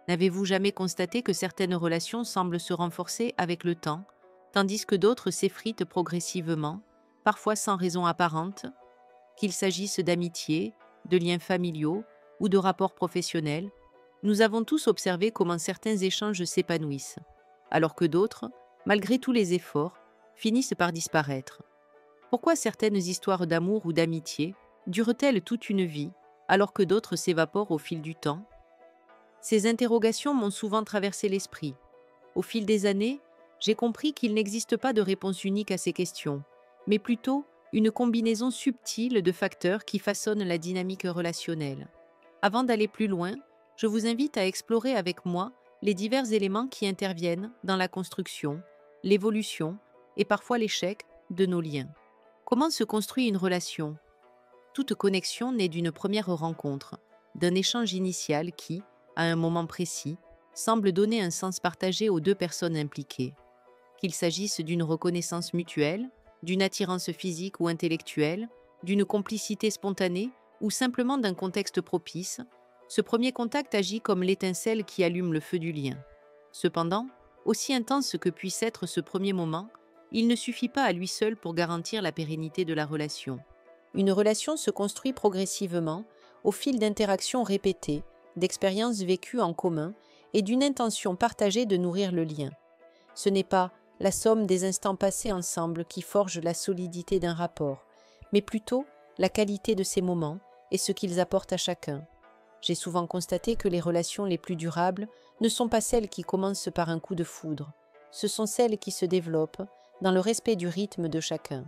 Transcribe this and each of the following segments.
N'avez-vous jamais constaté que certaines relations semblent se renforcer avec le temps, tandis que d'autres s'effritent progressivement, parfois sans raison apparente, qu'il s'agisse d'amitié, de liens familiaux ou de rapports professionnels? Nous avons tous observé comment certains échanges s'épanouissent, alors que d'autres, malgré tous les efforts, finissent par disparaître. Pourquoi certaines histoires d'amour ou d'amitié durent-elles toute une vie, alors que d'autres s'évaporent au fil du temps? Ces interrogations m'ont souvent traversé l'esprit. Au fil des années, j'ai compris qu'il n'existe pas de réponse unique à ces questions, mais plutôt une combinaison subtile de facteurs qui façonnent la dynamique relationnelle. Avant d'aller plus loin, je vous invite à explorer avec moi les divers éléments qui interviennent dans la construction, l'évolution et parfois l'échec de nos liens. Comment se construit une relation? Toute connexion naît d'une première rencontre, d'un échange initial qui, à un moment précis, semble donner un sens partagé aux deux personnes impliquées. Qu'il s'agisse d'une reconnaissance mutuelle, d'une attirance physique ou intellectuelle, d'une complicité spontanée ou simplement d'un contexte propice, ce premier contact agit comme l'étincelle qui allume le feu du lien. Cependant, aussi intense que puisse être ce premier moment, il ne suffit pas à lui seul pour garantir la pérennité de la relation. Une relation se construit progressivement au fil d'interactions répétées, d'expériences vécues en commun et d'une intention partagée de nourrir le lien. Ce n'est pas la somme des instants passés ensemble qui forge la solidité d'un rapport, mais plutôt la qualité de ces moments et ce qu'ils apportent à chacun. J'ai souvent constaté que les relations les plus durables ne sont pas celles qui commencent par un coup de foudre, ce sont celles qui se développent dans le respect du rythme de chacun.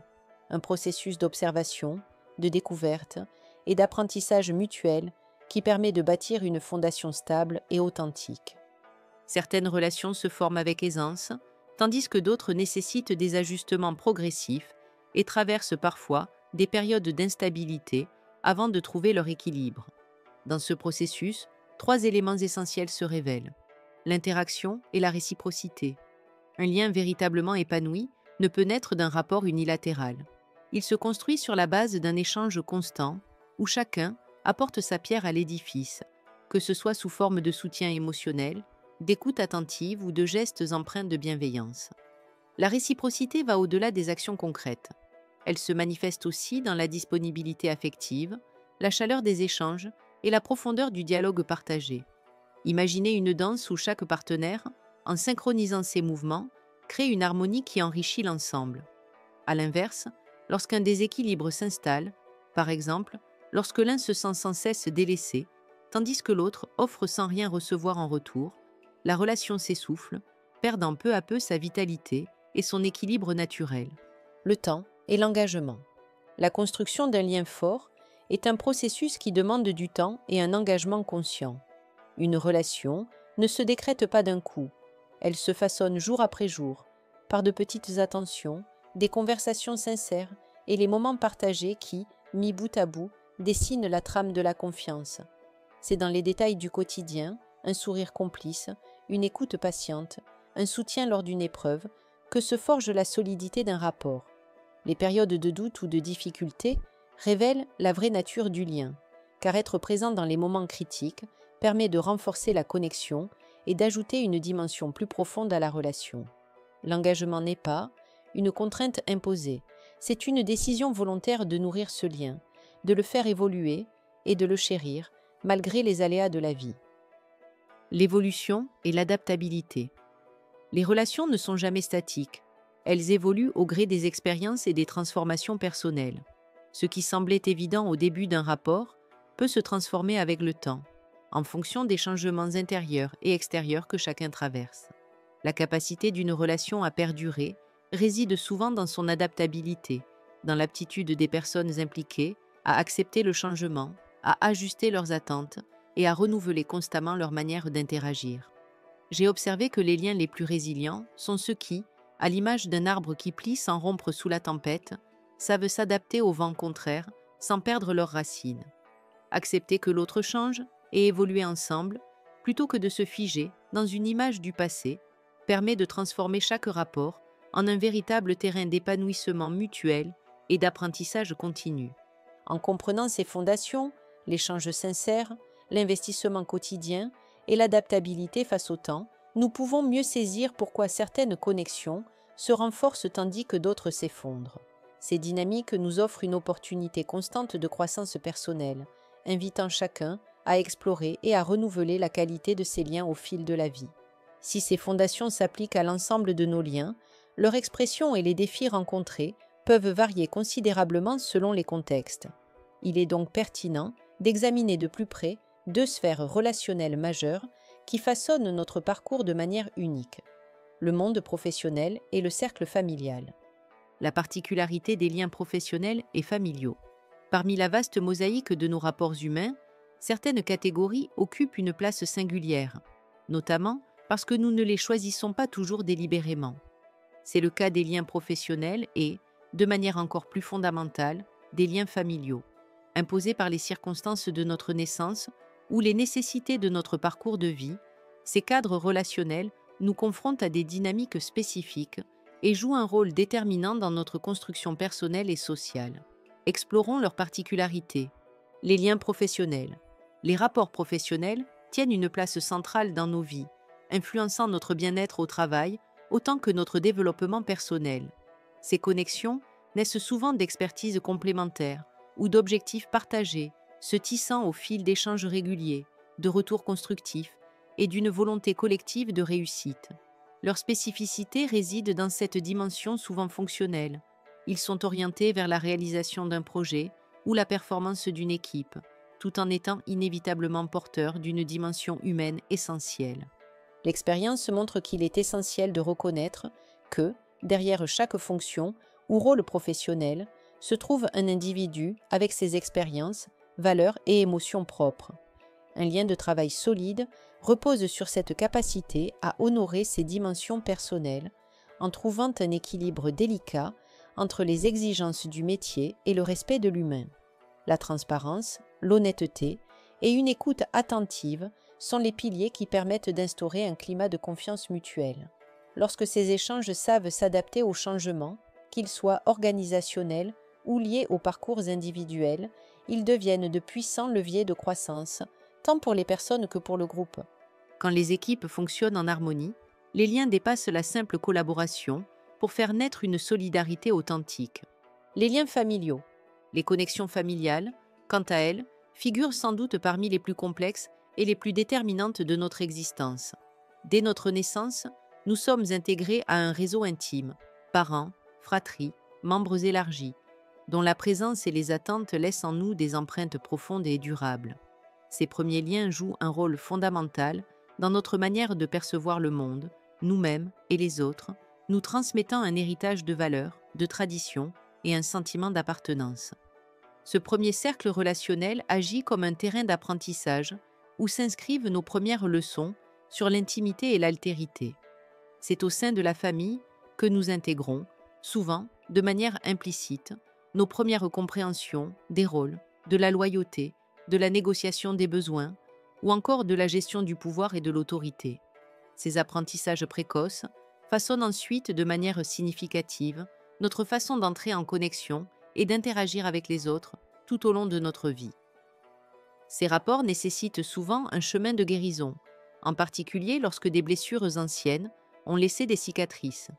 Un processus d'observation, de découverte et d'apprentissage mutuel qui permet de bâtir une fondation stable et authentique. Certaines relations se forment avec aisance, tandis que d'autres nécessitent des ajustements progressifs et traversent parfois des périodes d'instabilité avant de trouver leur équilibre. Dans ce processus, trois éléments essentiels se révèlent: l'interaction et la réciprocité. Un lien véritablement épanoui ne peut naître d'un rapport unilatéral. Il se construit sur la base d'un échange constant où chacun apporte sa pierre à l'édifice, que ce soit sous forme de soutien émotionnel, d'écoute attentive ou de gestes empreints de bienveillance. La réciprocité va au-delà des actions concrètes. Elle se manifeste aussi dans la disponibilité affective, la chaleur des échanges et la profondeur du dialogue partagé. Imaginez une danse où chaque partenaire, en synchronisant ses mouvements, crée une harmonie qui enrichit l'ensemble. À l'inverse, lorsqu'un déséquilibre s'installe, par exemple, lorsque l'un se sent sans cesse délaissé, tandis que l'autre offre sans rien recevoir en retour, la relation s'essouffle, perdant peu à peu sa vitalité et son équilibre naturel. Le temps et l'engagement. La construction d'un lien fort est un processus qui demande du temps et un engagement conscient. Une relation ne se décrète pas d'un coup, elle se façonne jour après jour, par de petites attentions, des conversations sincères et les moments partagés qui, mis bout à bout, dessinent la trame de la confiance. C'est dans les détails du quotidien, un sourire complice, une écoute patiente, un soutien lors d'une épreuve, que se forge la solidité d'un rapport. Les périodes de doute ou de difficulté révèlent la vraie nature du lien, car être présent dans les moments critiques permet de renforcer la connexion et d'ajouter une dimension plus profonde à la relation. L'engagement n'est pas une contrainte imposée, c'est une décision volontaire de nourrir ce lien, de le faire évoluer et de le chérir malgré les aléas de la vie. L'évolution et l'adaptabilité. Les relations ne sont jamais statiques. Elles évoluent au gré des expériences et des transformations personnelles. Ce qui semblait évident au début d'un rapport peut se transformer avec le temps, en fonction des changements intérieurs et extérieurs que chacun traverse. La capacité d'une relation à perdurer réside souvent dans son adaptabilité, dans l'aptitude des personnes impliquées à accepter le changement, à ajuster leurs attentes et à renouveler constamment leur manière d'interagir. J'ai observé que les liens les plus résilients sont ceux qui, à l'image d'un arbre qui plie sans rompre sous la tempête, savent s'adapter aux vents contraires sans perdre leurs racines. Accepter que l'autre change et évoluer ensemble, plutôt que de se figer dans une image du passé, permet de transformer chaque rapport en un véritable terrain d'épanouissement mutuel et d'apprentissage continu. En comprenant ces fondations, l'échange sincère, l'investissement quotidien et l'adaptabilité face au temps, nous pouvons mieux saisir pourquoi certaines connexions se renforcent tandis que d'autres s'effondrent. Ces dynamiques nous offrent une opportunité constante de croissance personnelle, invitant chacun à explorer et à renouveler la qualité de ses liens au fil de la vie. Si ces fondations s'appliquent à l'ensemble de nos liens, leur expression et les défis rencontrés peuvent varier considérablement selon les contextes. Il est donc pertinent d'examiner de plus près deux sphères relationnelles majeures qui façonnent notre parcours de manière unique: le monde professionnel et le cercle familial. La particularité des liens professionnels et familiaux. Parmi la vaste mosaïque de nos rapports humains, certaines catégories occupent une place singulière, notamment parce que nous ne les choisissons pas toujours délibérément. C'est le cas des liens professionnels et, de manière encore plus fondamentale, des liens familiaux, imposés par les circonstances de notre naissance ou les nécessités de notre parcours de vie. Ces cadres relationnels nous confrontent à des dynamiques spécifiques et jouent un rôle déterminant dans notre construction personnelle et sociale. Explorons leurs particularités. Les liens professionnels. Les rapports professionnels tiennent une place centrale dans nos vies, influençant notre bien-être au travail autant que notre développement personnel. Ces connexions naissent souvent d'expertises complémentaires ou d'objectifs partagés, se tissant au fil d'échanges réguliers, de retours constructifs et d'une volonté collective de réussite. Leur spécificité réside dans cette dimension souvent fonctionnelle. Ils sont orientés vers la réalisation d'un projet ou la performance d'une équipe, tout en étant inévitablement porteurs d'une dimension humaine essentielle. L'expérience montre qu'il est essentiel de reconnaître que, derrière chaque fonction ou rôle professionnel, se trouve un individu avec ses expériences, valeurs et émotions propres. Un lien de travail solide repose sur cette capacité à honorer ses dimensions personnelles, en trouvant un équilibre délicat entre les exigences du métier et le respect de l'humain. La transparence, l'honnêteté et une écoute attentive sont les piliers qui permettent d'instaurer un climat de confiance mutuelle. Lorsque ces échanges savent s'adapter aux changements, qu'ils soient organisationnels ou liés aux parcours individuels, ils deviennent de puissants leviers de croissance, tant pour les personnes que pour le groupe. Quand les équipes fonctionnent en harmonie, les liens dépassent la simple collaboration pour faire naître une solidarité authentique. Les liens familiaux. Les connexions familiales, quant à elles, figurent sans doute parmi les plus complexes et les plus déterminantes de notre existence. Dès notre naissance, nous sommes intégrés à un réseau intime, parents, fratries, membres élargis, dont la présence et les attentes laissent en nous des empreintes profondes et durables. Ces premiers liens jouent un rôle fondamental dans notre manière de percevoir le monde, nous-mêmes et les autres, nous transmettant un héritage de valeurs, de traditions et un sentiment d'appartenance. Ce premier cercle relationnel agit comme un terrain d'apprentissage où s'inscrivent nos premières leçons sur l'intimité et l'altérité. C'est au sein de la famille que nous intégrons, souvent de manière implicite, nos premières compréhensions des rôles, de la loyauté, de la négociation des besoins ou encore de la gestion du pouvoir et de l'autorité. Ces apprentissages précoces façonnent ensuite de manière significative notre façon d'entrer en connexion et d'interagir avec les autres tout au long de notre vie. Ces rapports nécessitent souvent un chemin de guérison, en particulier lorsque des blessures anciennes ont laissé des cicatrices.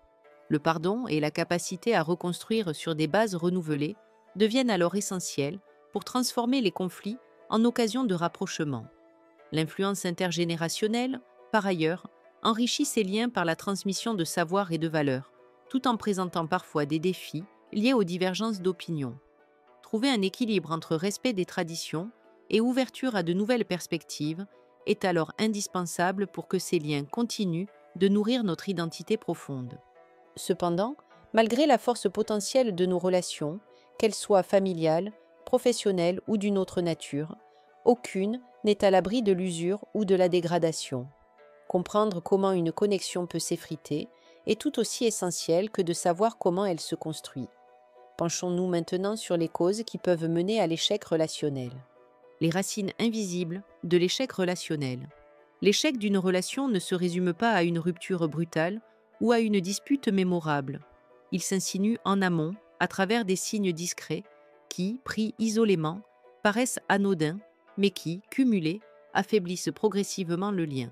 Le pardon et la capacité à reconstruire sur des bases renouvelées deviennent alors essentiels pour transformer les conflits en occasion de rapprochement. L'influence intergénérationnelle, par ailleurs, enrichit ces liens par la transmission de savoirs et de valeurs, tout en présentant parfois des défis liés aux divergences d'opinion. Trouver un équilibre entre respect des traditions et ouverture à de nouvelles perspectives est alors indispensable pour que ces liens continuent de nourrir notre identité profonde. Cependant, malgré la force potentielle de nos relations, qu'elles soient familiales, professionnelles ou d'une autre nature, aucune n'est à l'abri de l'usure ou de la dégradation. Comprendre comment une connexion peut s'effriter est tout aussi essentiel que de savoir comment elle se construit. Penchons-nous maintenant sur les causes qui peuvent mener à l'échec relationnel. Les racines invisibles de l'échec relationnel. L'échec d'une relation ne se résume pas à une rupture brutale ou à une dispute mémorable. Il s'insinue en amont, à travers des signes discrets qui, pris isolément, paraissent anodins, mais qui, cumulés, affaiblissent progressivement le lien.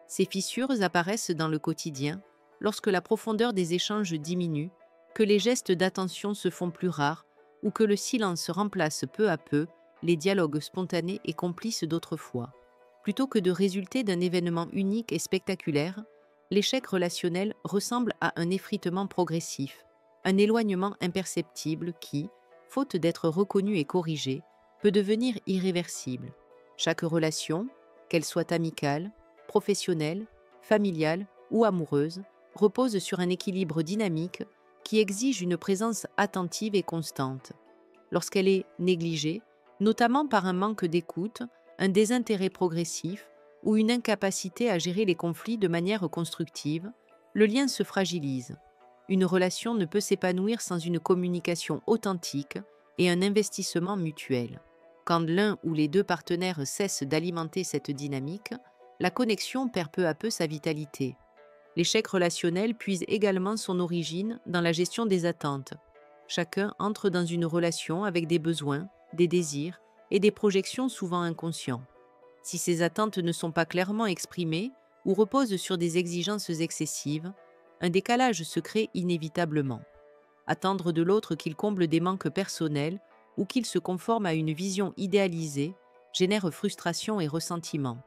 Ces fissures apparaissent dans le quotidien, lorsque la profondeur des échanges diminue, que les gestes d'attention se font plus rares ou que le silence remplace peu à peu les dialogues spontanés et complices d'autrefois. Plutôt que de résulter d'un événement unique et spectaculaire, l'échec relationnel ressemble à un effritement progressif, un éloignement imperceptible qui, faute d'être reconnu et corrigé, peut devenir irréversible. Chaque relation, qu'elle soit amicale, professionnelle, familiale ou amoureuse, repose sur un équilibre dynamique qui exige une présence attentive et constante. Lorsqu'elle est négligée, notamment par un manque d'écoute, un désintérêt progressif ou une incapacité à gérer les conflits de manière constructive, le lien se fragilise. Une relation ne peut s'épanouir sans une communication authentique et un investissement mutuel. Quand l'un ou les deux partenaires cessent d'alimenter cette dynamique, la connexion perd peu à peu sa vitalité. L'échec relationnel puise également son origine dans la gestion des attentes. Chacun entre dans une relation avec des besoins, des désirs et des projections souvent inconscients. Si ces attentes ne sont pas clairement exprimées ou reposent sur des exigences excessives, un décalage se crée inévitablement. Attendre de l'autre qu'il comble des manques personnels ou qu'il se conforme à une vision idéalisée génère frustration et ressentiment.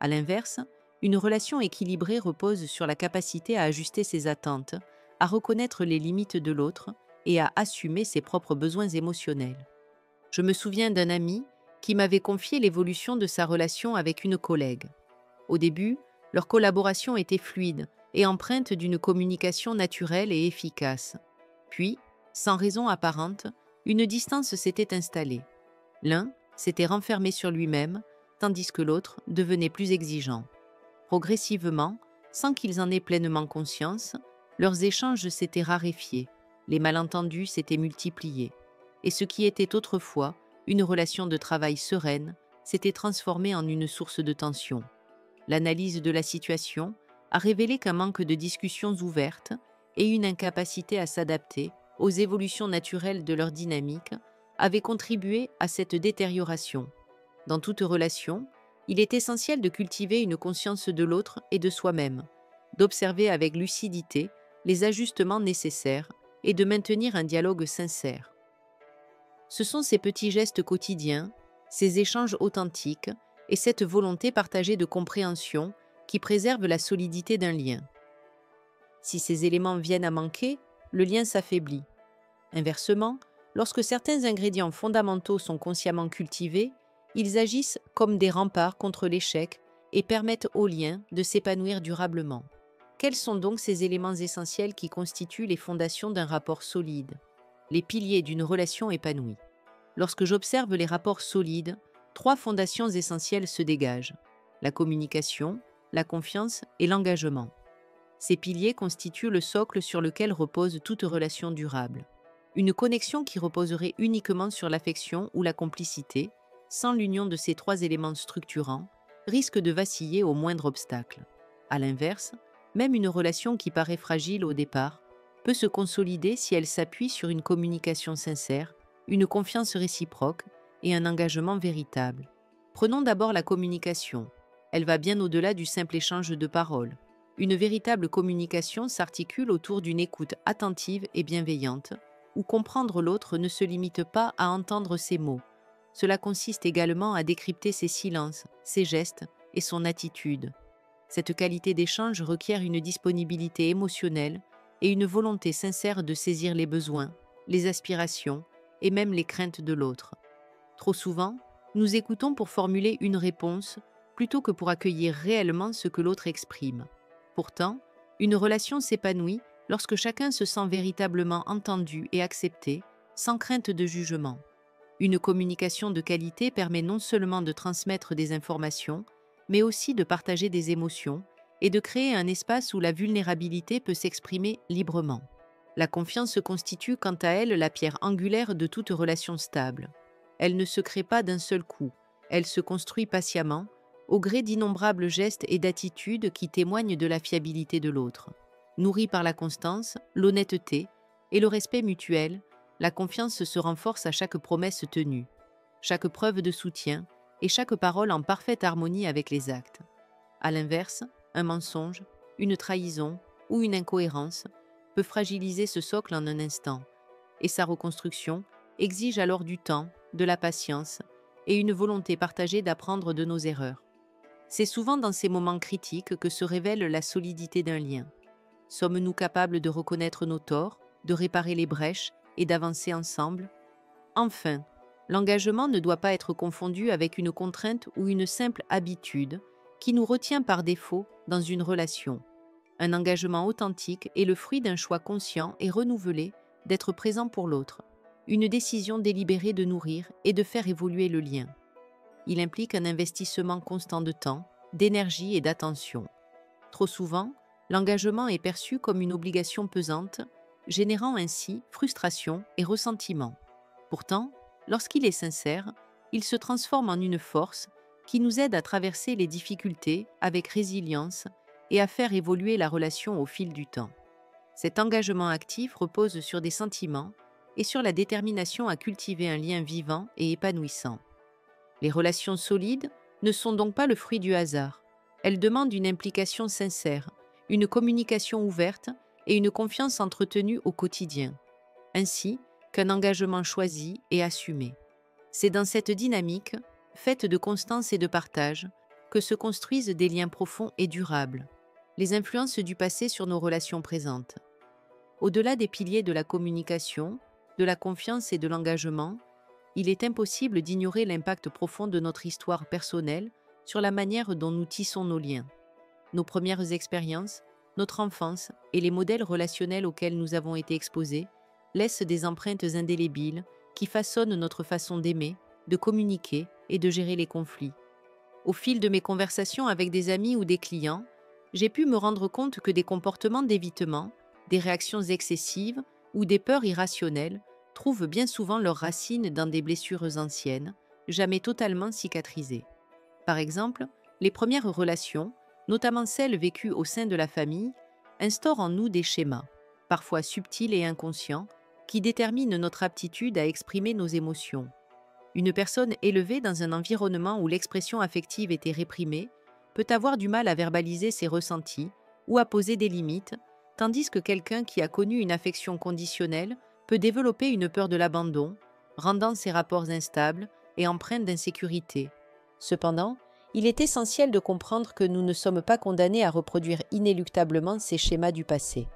À l'inverse, une relation équilibrée repose sur la capacité à ajuster ses attentes, à reconnaître les limites de l'autre et à assumer ses propres besoins émotionnels. Je me souviens d'un ami qui m'avait confié l'évolution de sa relation avec une collègue. Au début, leur collaboration était fluide et empreinte d'une communication naturelle et efficace. Puis, sans raison apparente, une distance s'était installée. L'un s'était renfermé sur lui-même, tandis que l'autre devenait plus exigeant. Progressivement, sans qu'ils en aient pleinement conscience, leurs échanges s'étaient raréfiés, les malentendus s'étaient multipliés, et ce qui était autrefois une relation de travail sereine s'était transformé en une source de tension. L'analyse de la situation a révélé qu'un manque de discussions ouvertes et une incapacité à s'adapter aux évolutions naturelles de leur dynamique avaient contribué à cette détérioration. Dans toute relation, il est essentiel de cultiver une conscience de l'autre et de soi-même, d'observer avec lucidité les ajustements nécessaires et de maintenir un dialogue sincère. Ce sont ces petits gestes quotidiens, ces échanges authentiques et cette volonté partagée de compréhension qui préservent la solidité d'un lien. Si ces éléments viennent à manquer, le lien s'affaiblit. Inversement, lorsque certains ingrédients fondamentaux sont consciemment cultivés, ils agissent comme des remparts contre l'échec et permettent au lien de s'épanouir durablement. Quels sont donc ces éléments essentiels qui constituent les fondations d'un rapport solide, les piliers d'une relation épanouie? Lorsque j'observe les rapports solides, 3 fondations essentielles se dégagent: la communication, la confiance et l'engagement. Ces piliers constituent le socle sur lequel repose toute relation durable. Une connexion qui reposerait uniquement sur l'affection ou la complicité, sans l'union de ces 3 éléments structurants, risque de vaciller au moindre obstacle. À l'inverse, même une relation qui paraît fragile au départ peut se consolider si elle s'appuie sur une communication sincère, une confiance réciproque et un engagement véritable. Prenons d'abord la communication. Elle va bien au-delà du simple échange de paroles. Une véritable communication s'articule autour d'une écoute attentive et bienveillante, où comprendre l'autre ne se limite pas à entendre ses mots. Cela consiste également à décrypter ses silences, ses gestes et son attitude. Cette qualité d'échange requiert une disponibilité émotionnelle et une volonté sincère de saisir les besoins, les aspirations et même les craintes de l'autre. Trop souvent, nous écoutons pour formuler une réponse plutôt que pour accueillir réellement ce que l'autre exprime. Pourtant, une relation s'épanouit lorsque chacun se sent véritablement entendu et accepté, sans crainte de jugement. Une communication de qualité permet non seulement de transmettre des informations, mais aussi de partager des émotions et de créer un espace où la vulnérabilité peut s'exprimer librement. La confiance constitue quant à elle la pierre angulaire de toute relation stable. Elle ne se crée pas d'un seul coup, elle se construit patiemment, au gré d'innombrables gestes et d'attitudes qui témoignent de la fiabilité de l'autre. Nourrie par la constance, l'honnêteté et le respect mutuel, la confiance se renforce à chaque promesse tenue. Chaque preuve de soutien et chaque parole en parfaite harmonie avec les actes. À l'inverse, un mensonge, une trahison ou une incohérence peut fragiliser ce socle en un instant, et sa reconstruction exige alors du temps, de la patience et une volonté partagée d'apprendre de nos erreurs. C'est souvent dans ces moments critiques que se révèle la solidité d'un lien. Sommes-nous capables de reconnaître nos torts, de réparer les brèches et d'avancer ensemble? Enfin, l'engagement ne doit pas être confondu avec une contrainte ou une simple habitude qui nous retient par défaut dans une relation. Un engagement authentique est le fruit d'un choix conscient et renouvelé d'être présent pour l'autre, une décision délibérée de nourrir et de faire évoluer le lien. Il implique un investissement constant de temps, d'énergie et d'attention. Trop souvent, l'engagement est perçu comme une obligation pesante, générant ainsi frustration et ressentiment. Pourtant, lorsqu'il est sincère, il se transforme en une force qui nous aide à traverser les difficultés avec résilience et à faire évoluer la relation au fil du temps. Cet engagement actif repose sur des sentiments et sur la détermination à cultiver un lien vivant et épanouissant. Les relations solides ne sont donc pas le fruit du hasard. Elles demandent une implication sincère, une communication ouverte et une confiance entretenue au quotidien, ainsi qu'un engagement choisi et assumé. C'est dans cette dynamique, faite de constance et de partage, que se construisent des liens profonds et durables. Les influences du passé sur nos relations présentes. Au-delà des piliers de la communication, de la confiance et de l'engagement, il est impossible d'ignorer l'impact profond de notre histoire personnelle sur la manière dont nous tissons nos liens. Nos premières expériences, notre enfance et les modèles relationnels auxquels nous avons été exposés laissent des empreintes indélébiles qui façonnent notre façon d'aimer, de communiquer et de gérer les conflits. Au fil de mes conversations avec des amis ou des clients, j'ai pu me rendre compte que des comportements d'évitement, des réactions excessives ou des peurs irrationnelles trouvent bien souvent leurs racines dans des blessures anciennes, jamais totalement cicatrisées. Par exemple, les premières relations, notamment celles vécues au sein de la famille, instaurent en nous des schémas, parfois subtils et inconscients, qui déterminent notre aptitude à exprimer nos émotions. Une personne élevée dans un environnement où l'expression affective était réprimée peut avoir du mal à verbaliser ses ressentis ou à poser des limites, tandis que quelqu'un qui a connu une affection conditionnelle peut développer une peur de l'abandon, rendant ses rapports instables et empreints d'insécurité. Cependant, il est essentiel de comprendre que nous ne sommes pas condamnés à reproduire inéluctablement ces schémas du passé.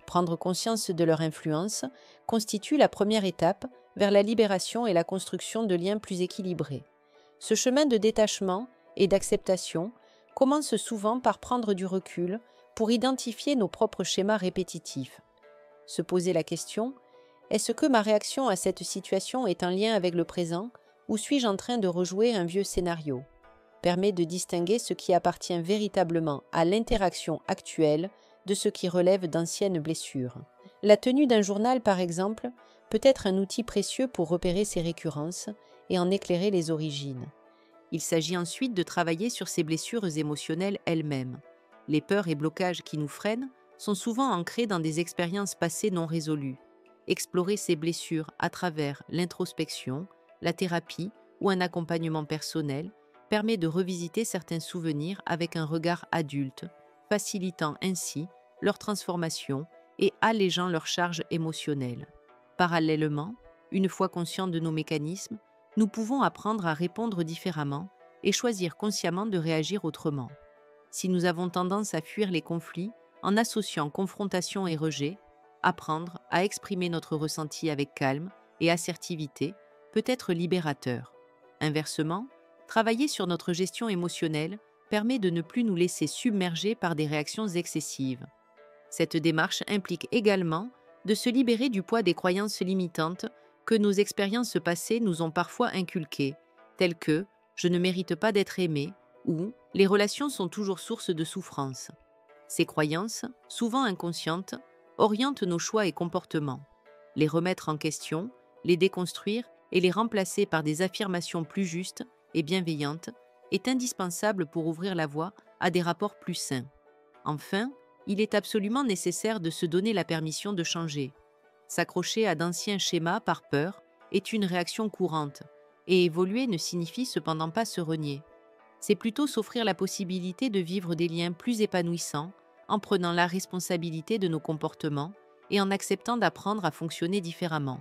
Prendre conscience de leur influence constitue la première étape vers la libération et la construction de liens plus équilibrés. Ce chemin de détachement et d'acceptation commence souvent par prendre du recul pour identifier nos propres schémas répétitifs. Se poser la question: est-ce que ma réaction à cette situation est en lien avec le présent ou suis-je en train de rejouer un vieux scénario? Permet de distinguer ce qui appartient véritablement à l'interaction actuelle de ce qui relève d'anciennes blessures. La tenue d'un journal, par exemple, peut être un outil précieux pour repérer ces récurrences et en éclairer les origines. Il s'agit ensuite de travailler sur ces blessures émotionnelles elles-mêmes. Les peurs et blocages qui nous freinent sont souvent ancrés dans des expériences passées non résolues. Explorer ces blessures à travers l'introspection, la thérapie ou un accompagnement personnel permet de revisiter certains souvenirs avec un regard adulte, facilitant ainsi leur transformation et allégeant leur charge émotionnelle. Parallèlement, une fois conscients de nos mécanismes, nous pouvons apprendre à répondre différemment et choisir consciemment de réagir autrement. Si nous avons tendance à fuir les conflits en associant confrontation et rejet, apprendre à exprimer notre ressenti avec calme et assertivité peut être libérateur. Inversement, travailler sur notre gestion émotionnelle permet de ne plus nous laisser submerger par des réactions excessives. Cette démarche implique également de se libérer du poids des croyances limitantes que nos expériences passées nous ont parfois inculquées, telles que « je ne mérite pas d'être aimé » ou « les relations sont toujours source de souffrance ». Ces croyances, souvent inconscientes, orientent nos choix et comportements. Les remettre en question, les déconstruire et les remplacer par des affirmations plus justes et bienveillantes est indispensable pour ouvrir la voie à des rapports plus sains. Enfin, il est absolument nécessaire de se donner la permission de changer. S'accrocher à d'anciens schémas par peur est une réaction courante, Et évoluer ne signifie cependant pas se renier. C'est plutôt s'offrir la possibilité de vivre des liens plus épanouissants en prenant la responsabilité de nos comportements et en acceptant d'apprendre à fonctionner différemment.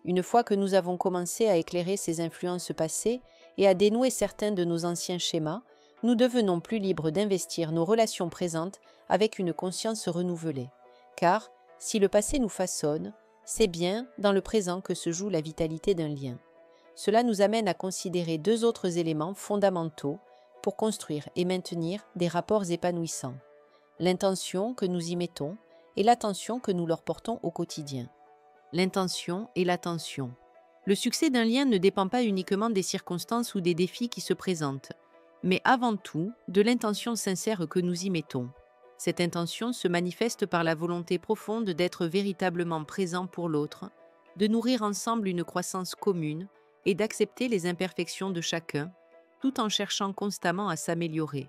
Une fois que nous avons commencé à éclairer ces influences passées et à dénouer certains de nos anciens schémas, nous devenons plus libres d'investir nos relations présentes avec une conscience renouvelée. Car, si le passé nous façonne, c'est bien dans le présent que se joue la vitalité d'un lien. Cela nous amène à considérer deux autres éléments fondamentaux pour construire et maintenir des rapports épanouissants: l'intention que nous y mettons et l'attention que nous leur portons au quotidien. L'intention et l'attention. Le succès d'un lien ne dépend pas uniquement des circonstances ou des défis qui se présentent, mais avant tout de l'intention sincère que nous y mettons. Cette intention se manifeste par la volonté profonde d'être véritablement présent pour l'autre, de nourrir ensemble une croissance commune et d'accepter les imperfections de chacun, tout en cherchant constamment à s'améliorer.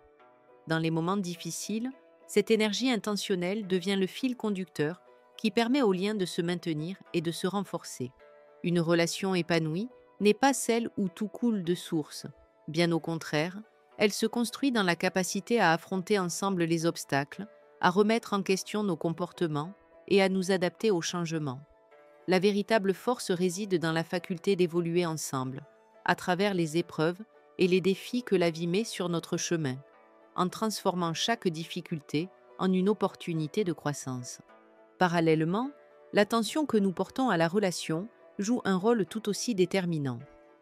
Dans les moments difficiles, cette énergie intentionnelle devient le fil conducteur qui permet au lien de se maintenir et de se renforcer. Une relation épanouie n'est pas celle où tout coule de source. Bien au contraire, elle se construit dans la capacité à affronter ensemble les obstacles, à remettre en question nos comportements et à nous adapter aux changements. La véritable force réside dans la faculté d'évoluer ensemble, à travers les épreuves et les défis que la vie met sur notre chemin, en transformant chaque difficulté en une opportunité de croissance. Parallèlement, l'attention que nous portons à la relation joue un rôle tout aussi déterminant.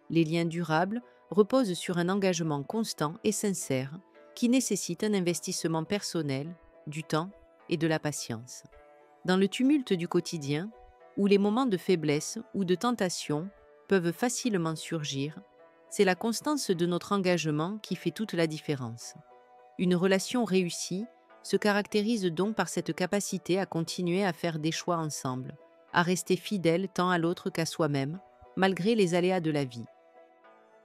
Les liens durables reposent sur un engagement constant et sincère qui nécessite un investissement personnel, du temps et de la patience. Dans le tumulte du quotidien, où les moments de faiblesse ou de tentation peuvent facilement surgir, c'est la constance de notre engagement qui fait toute la différence. Une relation réussie se caractérise donc par cette capacité à continuer à faire des choix ensemble, à rester fidèle tant à l'autre qu'à soi-même, malgré les aléas de la vie.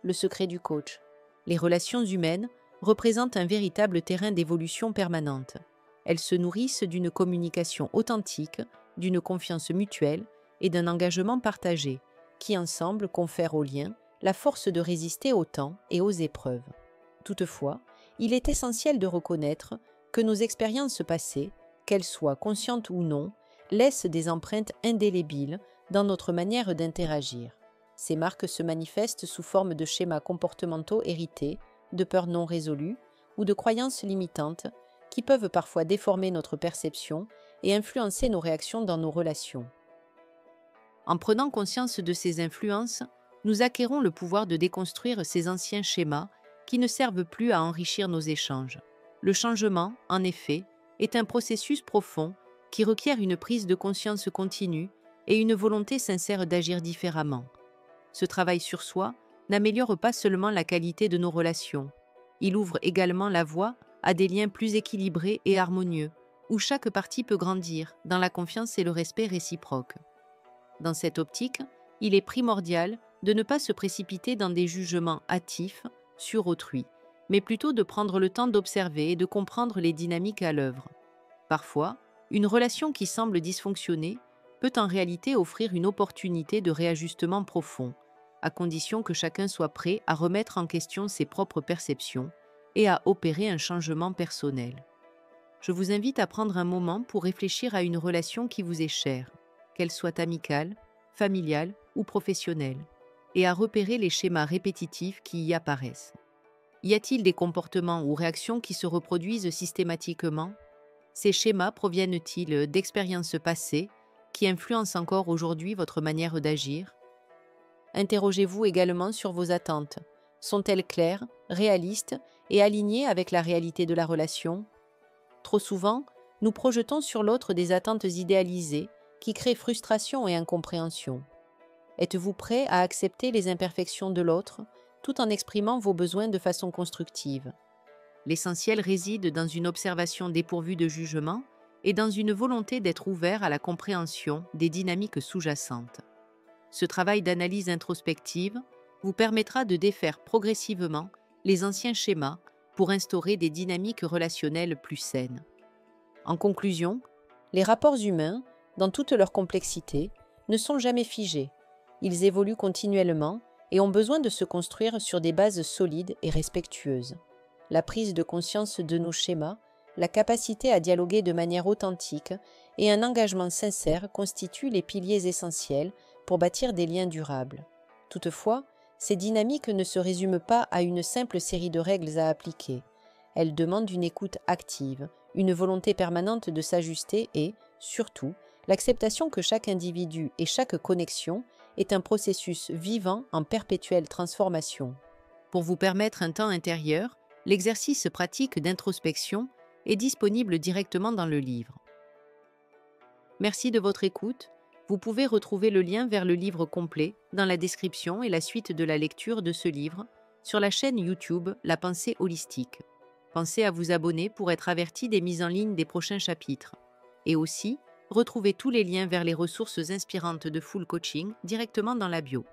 Le secret du coach. Les relations humaines représentent un véritable terrain d'évolution permanente. Elles se nourrissent d'une communication authentique, d'une confiance mutuelle et d'un engagement partagé, qui ensemble confèrent aux liens la force de résister au temps et aux épreuves. Toutefois, il est essentiel de reconnaître que nos expériences passées, qu'elles soient conscientes ou non, laissent des empreintes indélébiles dans notre manière d'interagir. Ces marques se manifestent sous forme de schémas comportementaux hérités, de peurs non résolues ou de croyances limitantes qui peuvent parfois déformer notre perception et influencer nos réactions dans nos relations. En prenant conscience de ces influences, nous acquérons le pouvoir de déconstruire ces anciens schémas qui ne servent plus à enrichir nos échanges. Le changement, en effet, est un processus profond qui requiert une prise de conscience continue et une volonté sincère d'agir différemment. Ce travail sur soi n'améliore pas seulement la qualité de nos relations, il ouvre également la voie à des liens plus équilibrés et harmonieux, où chaque partie peut grandir dans la confiance et le respect réciproque. Dans cette optique, il est primordial de ne pas se précipiter dans des jugements hâtifs sur autrui, mais plutôt de prendre le temps d'observer et de comprendre les dynamiques à l'œuvre. Parfois, une relation qui semble dysfonctionner peut en réalité offrir une opportunité de réajustement profond, à condition que chacun soit prêt à remettre en question ses propres perceptions et à opérer un changement personnel. Je vous invite à prendre un moment pour réfléchir à une relation qui vous est chère, qu'elle soit amicale, familiale ou professionnelle, et à repérer les schémas répétitifs qui y apparaissent. Y a-t-il des comportements ou réactions qui se reproduisent systématiquement? Ces schémas proviennent-ils d'expériences passées qui influencent encore aujourd'hui votre manière d'agir? Interrogez-vous également sur vos attentes. Sont-elles claires, réalistes et alignées avec la réalité de la relation? Trop souvent, nous projetons sur l'autre des attentes idéalisées qui créent frustration et incompréhension. Êtes-vous prêt à accepter les imperfections de l'autre tout en exprimant vos besoins de façon constructive? L'essentiel réside dans une observation dépourvue de jugement et dans une volonté d'être ouvert à la compréhension des dynamiques sous-jacentes. Ce travail d'analyse introspective vous permettra de défaire progressivement les anciens schémas pour instaurer des dynamiques relationnelles plus saines. En conclusion, les rapports humains, dans toute leur complexité, ne sont jamais figés. Ils évoluent continuellement et ont besoin de se construire sur des bases solides et respectueuses. La prise de conscience de nos schémas, la capacité à dialoguer de manière authentique et un engagement sincère constituent les piliers essentiels pour bâtir des liens durables. Toutefois, ces dynamiques ne se résument pas à une simple série de règles à appliquer. Elles demandent une écoute active, une volonté permanente de s'ajuster et, surtout, l'acceptation que chaque individu et chaque connexion est un processus vivant en perpétuelle transformation. Pour vous permettre un temps intérieur, l'exercice pratique d'introspection est disponible directement dans le livre. Merci de votre écoute. Vous pouvez retrouver le lien vers le livre complet dans la description et la suite de la lecture de ce livre sur la chaîne YouTube La Pensée Holistique. Pensez à vous abonner pour être averti des mises en ligne des prochains chapitres. Et aussi, retrouvez tous les liens vers les ressources inspirantes de Full Coaching directement dans la bio.